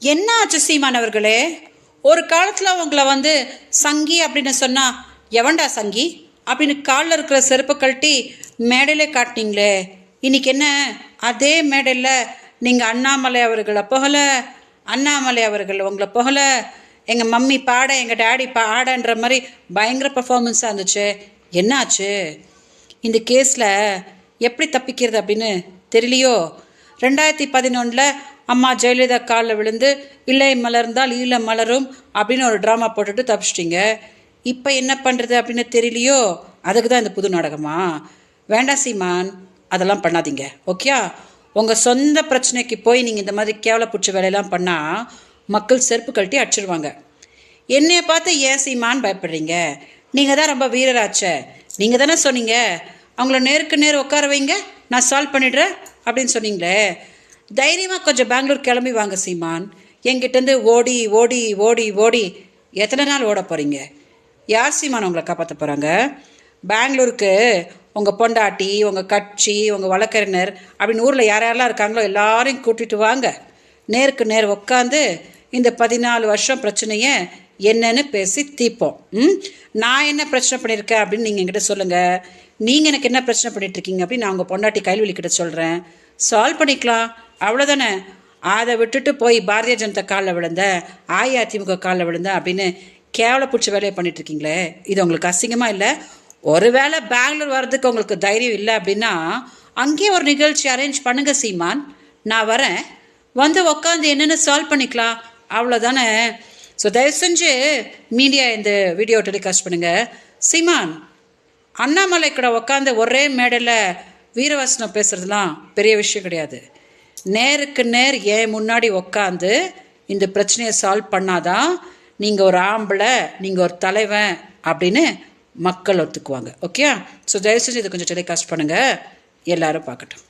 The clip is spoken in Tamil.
என்ன ஆச்சு சீமான் அவர்களே? ஒரு காலத்தில் உங்களை சங்கி அப்படின்னு சொன்னால் எவன்டா சங்கி அப்படின்னு காலில் இருக்கிற செருப்பை கழட்டி மேடையிலே காட்டினீங்களே, இன்னைக்கு என்ன அதே மேடையில் நீங்கள் அண்ணாமலை அவர்களை புகழ, அண்ணாமலை அவர்கள் உங்களை புகழ, எங்கள் மம்மி பாட, எங்கள் டேடி பாடன்ற மாதிரி பயங்கர பர்ஃபார்மன்ஸாக இருந்துச்சு. என்னாச்சு? இந்த கேஸில் எப்படி தப்பிக்கிறது அப்படின்னு தெரியலையோ? 2011 அம்மா ஜெயலலிதா காலில் விழுந்து இல்லை மலர்ந்தால் ஈழ மலரும் அப்படின்னு ஒரு ட்ராமா போட்டுட்டு தப்பிச்சிட்டிங்க. இப்போ என்ன பண்ணுறது அப்படின்னு தெரியலையோ? அதுக்கு தான் இந்த புது நாடகமா? வேண்டாம் சீமான், அதெல்லாம் பண்ணாதீங்க. ஓகே? உங்கள் சொந்த பிரச்சனைக்கு போய் நீங்கள் இந்த மாதிரி கேவலப்பூச்சி வேலையெல்லாம் பண்ணால் மக்கள் செருப்பு கழட்டி அடிச்சிடுவாங்க. என்னைய பார்த்து ஏன் சீமான் பயப்படுறீங்க? நீங்கள் தான் ரொம்ப வீரராச்சே. நீங்கள் தானே சொன்னீங்க அவங்கள நேருக்கு நேர் உட்கார வைங்க, நான் சால்வ் பண்ணிடுறேன் அப்படின்னு சொன்னீங்களே. தைரியமாக கொஞ்சம் பெங்களூர் கிளம்பி வாங்க சீமான். என்கிட்டேருந்து ஓடி ஓடி ஓடி ஓடி எத்தனை நாள் ஓட போகிறீங்க? யார் சீமான் உங்களை காப்பாற்ற போகிறாங்க? பெங்களூருக்கு உங்கள் பொண்டாட்டி, உங்கள் கட்சி, உங்கள் வழக்கறிஞர் அப்படின்னு ஊரில் யாரெல்லாம் இருக்காங்களோ எல்லாரையும் கூட்டிகிட்டு வாங்க. நேருக்கு நேர் உட்காந்து இந்த 14 வருஷம் பிரச்சனையை என்னன்னு பேசி தீர்ப்போம். நான் என்ன பிரச்சனை பண்ணியிருக்கேன் அப்படின்னு நீங்கள் என்கிட்ட சொல்லுங்கள். நீங்கள் எனக்கு என்ன பிரச்சனை பண்ணிகிட்ருக்கீங்க அப்படின்னு நான் உங்கள் பொண்டாட்டி கைல்வெளிக்கிட்ட சொல்கிறேன். சால்வ் பண்ணிக்கலாம், அவ்வளோதானே. அதை விட்டுட்டு போய் பாரதிய ஜனதா காலில் விழுந்தேன், அஇஅதிமுக காலில் விழுந்தேன் அப்படின்னு கேவலப்பூச்சி வேலையை பண்ணிகிட்ருக்கீங்களே, இது உங்களுக்கு அசிங்கமாக இல்லை? ஒருவேளை பெங்களூர் வர்றதுக்கு உங்களுக்கு தைரியம் இல்லை அப்படின்னா அங்கேயே ஒரு நிகழ்ச்சி அரேஞ்ச் பண்ணுங்க சீமான். நான் வரேன், உட்காந்து என்னென்னு சால்வ் பண்ணிக்கலாம், அவ்வளோதானே. ஸோ தயவு செஞ்சு மீடியா இந்த வீடியோ டெலிகாஸ்ட் பண்ணுங்கள். சீமான், அண்ணாமலை கூட உட்காந்து ஒரே மேடையில் வீரவசனம் பேசுகிறதுலாம் பெரிய விஷயம் கிடையாது. நேருக்கு நேர் ஏன் முன்னாடி உட்காந்து இந்த பிரச்சனையை சால்வ் பண்ணாதான் நீங்கள் ஒரு ஆம்பளை, நீங்கள் ஒரு தலைவன் அப்படின்னு மக்கள் ஒத்துக்குவாங்க. ஓகே? ஸோ தயவு செஞ்சு இதை கொஞ்சம் டெலிகாஸ்ட் பண்ணுங்கள், எல்லாரும் பார்க்கட்டும்.